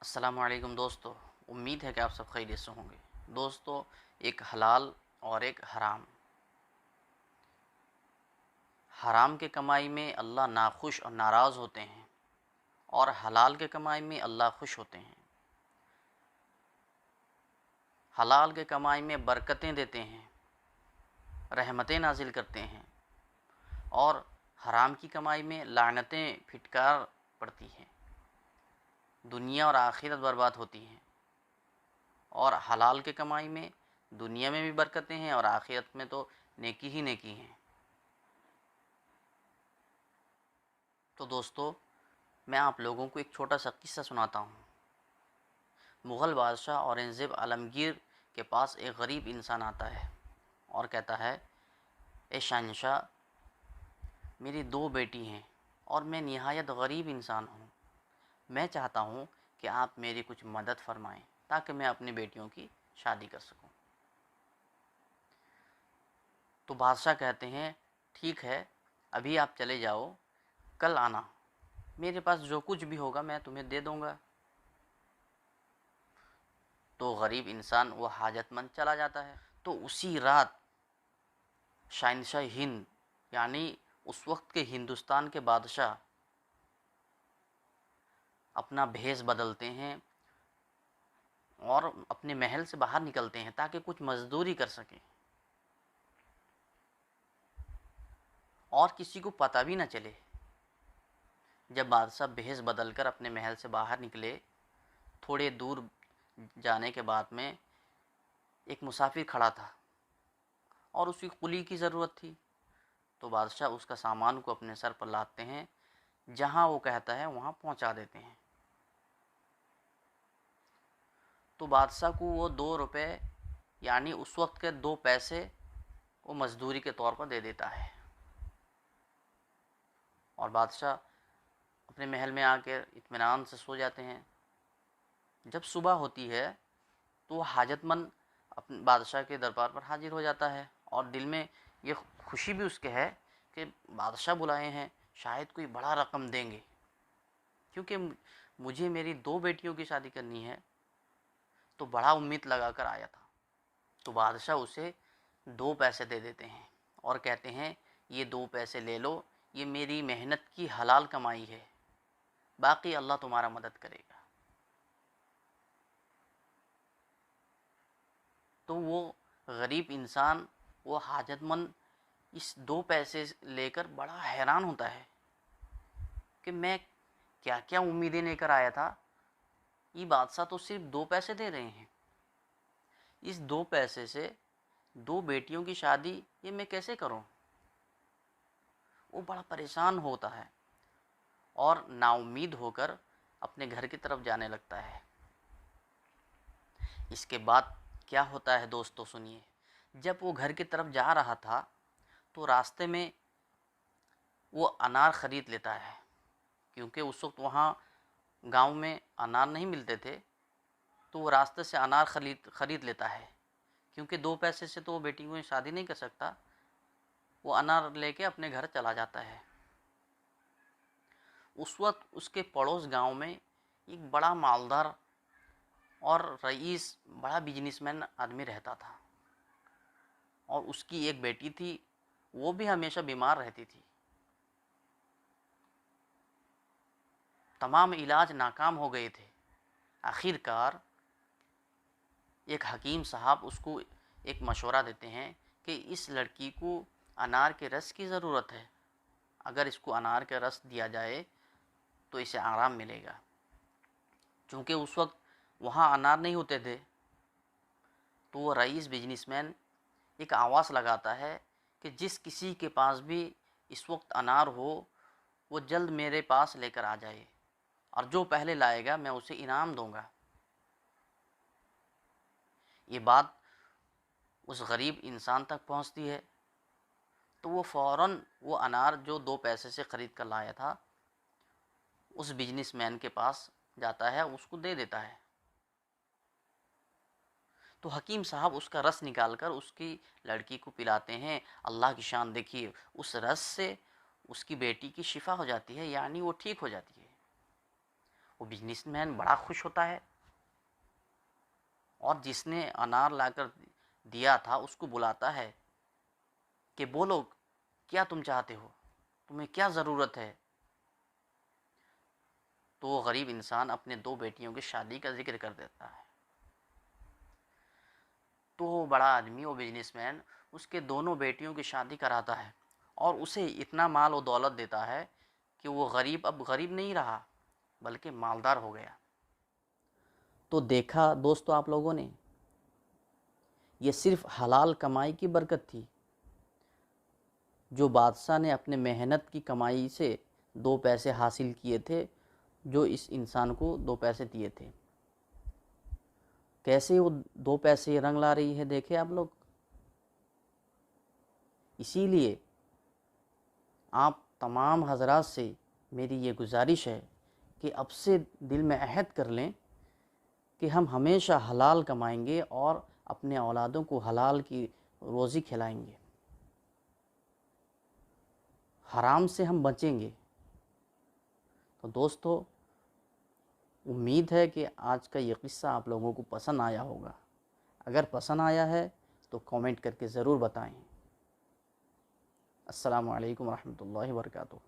अस्सलाम वालेकुम दोस्तों। उम्मीद है कि आप सब खैरियत से होंगे। दोस्तों, एक हलाल और एक हराम। हराम के कमाई में अल्लाह नाखुश और नाराज़ होते हैं और हलाल के कमाई में अल्लाह खुश होते हैं। हलाल के कमाई में बरकतें देते हैं, रहमतें नाजिल करते हैं, और हराम की कमाई में लानतें फिटकार पड़ती हैं, दुनिया और आखिरत बर्बाद होती हैं। और हलाल के कमाई में दुनिया में भी बरकतें हैं और आखिरत में तो नेकी ही नेकी हैं। तो दोस्तों, मैं आप लोगों को एक छोटा सा किस्सा सुनाता हूँ। मुग़ल बादशाह औरंगज़ेब आलमगीर के पास एक गरीब इंसान आता है और कहता है, ए शहंशाह, मेरी दो बेटी हैं और मैं निहायत गरीब इंसान हूँ। मैं चाहता हूँ कि आप मेरी कुछ मदद फरमाएं ताकि मैं अपनी बेटियों की शादी कर सकूँ। तो बादशाह कहते हैं, ठीक है, अभी आप चले जाओ, कल आना, मेरे पास जो कुछ भी होगा मैं तुम्हें दे दूँगा। तो गरीब इंसान वो हाजतमंद चला जाता है। तो उसी रात शहंशाह हिंद, यानी उस वक्त के हिंदुस्तान के बादशाह, अपना भेष बदलते हैं और अपने महल से बाहर निकलते हैं ताकि कुछ मजदूरी कर सकें और किसी को पता भी न चले। जब बादशाह भेष बदलकर अपने महल से बाहर निकले, थोड़े दूर जाने के बाद में एक मुसाफिर खड़ा था और उसकी कुली की ज़रूरत थी। तो बादशाह उसका सामान को अपने सर पर लादते हैं, जहाँ वो कहता है वहाँ पहुँचा देते हैं। तो बादशाह को वो 2 रुपये, यानी उस वक्त के 2 पैसे, वो मजदूरी के तौर पर दे देता है। और बादशाह अपने महल में आकर इत्मीनान से सो जाते हैं। जब सुबह होती है तो वो हाजतमंद अपने बादशाह के दरबार पर हाजिर हो जाता है और दिल में ये खुशी भी उसके है कि बादशाह बुलाए हैं, शायद कोई बड़ा रकम देंगे, क्योंकि मुझे मेरी 2 बेटियों की शादी करनी है, तो बड़ा उम्मीद लगा कर आया था। तो बादशाह उसे 2 पैसे दे देते हैं और कहते हैं, ये 2 पैसे ले लो, ये मेरी मेहनत की हलाल कमाई है, बाकी अल्लाह तुम्हारा मदद करेगा। तो वो गरीब इंसान, वो हाजतमंद, इस 2 पैसे लेकर बड़ा हैरान होता है कि मैं क्या क्या उम्मीदें लेकर आया था, ये बादशाह तो सिर्फ 2 पैसे दे रहे हैं। इस 2 पैसे से 2 बेटियों की शादी ये मैं कैसे करूं? वो बड़ा परेशान होता है और नाउम्मीद होकर अपने घर की तरफ जाने लगता है। इसके बाद क्या होता है दोस्तों, सुनिए। जब वो घर की तरफ जा रहा था तो रास्ते में वो अनार ख़रीद लेता है, क्योंकि उस वक्त वहाँ गांव में अनार नहीं मिलते थे। तो वो रास्ते से अनार ख़रीद लेता है, क्योंकि 2 पैसे से तो वो बेटी को शादी नहीं कर सकता। वो अनार लेके अपने घर चला जाता है। उस वक्त उसके पड़ोस गांव में एक बड़ा मालदार और रईस, बड़ा बिजनेसमैन आदमी रहता था और उसकी एक बेटी थी, वो भी हमेशा बीमार रहती थी। तमाम इलाज नाकाम हो गए थे। आखिरकार एक हकीम साहब उसको एक मशवरा देते हैं कि इस लड़की को अनार के रस की ज़रूरत है, अगर इसको अनार का रस दिया जाए तो इसे आराम मिलेगा। चूँकि उस वक्त वहाँ अनार नहीं होते थे, तो वो रईस बिजनेसमैन एक आवाज़ लगाता है कि जिस किसी के पास भी इस वक्त अनार हो, वो जल्द मेरे पास लेकर आ जाए, और जो पहले लाएगा मैं उसे इनाम दूंगा। ये बात उस गरीब इंसान तक पहुंचती है, तो वो फ़ौरन वो अनार जो 2 पैसे से ख़रीद कर लाया था, उस बिजनेसमैन के पास जाता है, उसको दे देता है। तो हकीम साहब उसका रस निकाल कर उसकी लड़की को पिलाते हैं। अल्लाह की शान देखिए, उस रस से उसकी बेटी की शिफा हो जाती है, यानी वो ठीक हो जाती है। वो बिजनेसमैन बड़ा खुश होता है और जिसने अनार लाकर दिया था उसको बुलाता है कि बोलो क्या तुम चाहते हो, तुम्हें क्या ज़रूरत है। तो वो गरीब इंसान अपने 2 बेटियों की शादी का जिक्र कर देता है। तो वो बड़ा आदमी, वो बिजनेसमैन, उसके दोनों बेटियों की शादी कराता है और उसे इतना माल और दौलत देता है कि वो गरीब अब गरीब नहीं रहा बल्कि मालदार हो गया। तो देखा दोस्तों आप लोगों ने, ये सिर्फ हलाल कमाई की बरकत थी। जो बादशाह ने अपने मेहनत की कमाई से 2 पैसे हासिल किए थे, जो इस इंसान को 2 पैसे दिए थे। कैसे वो 2 पैसे रंग ला रही है देखे आप लोग। इसीलिए आप तमाम हजरात से मेरी ये गुजारिश है कि अब से दिल में अहद कर लें कि हम हमेशा हलाल कमाएंगे और अपने औलादों को हलाल की रोज़ी खिलाएंगे, हराम से हम बचेंगे। तो दोस्तों, उम्मीद है कि आज का ये किस्सा आप लोगों को पसंद आया होगा। अगर पसंद आया है तो कमेंट करके ज़रूर बताएं। अस्सलामु अलैकुम रहमतुल्लाहि व बरकातुहू।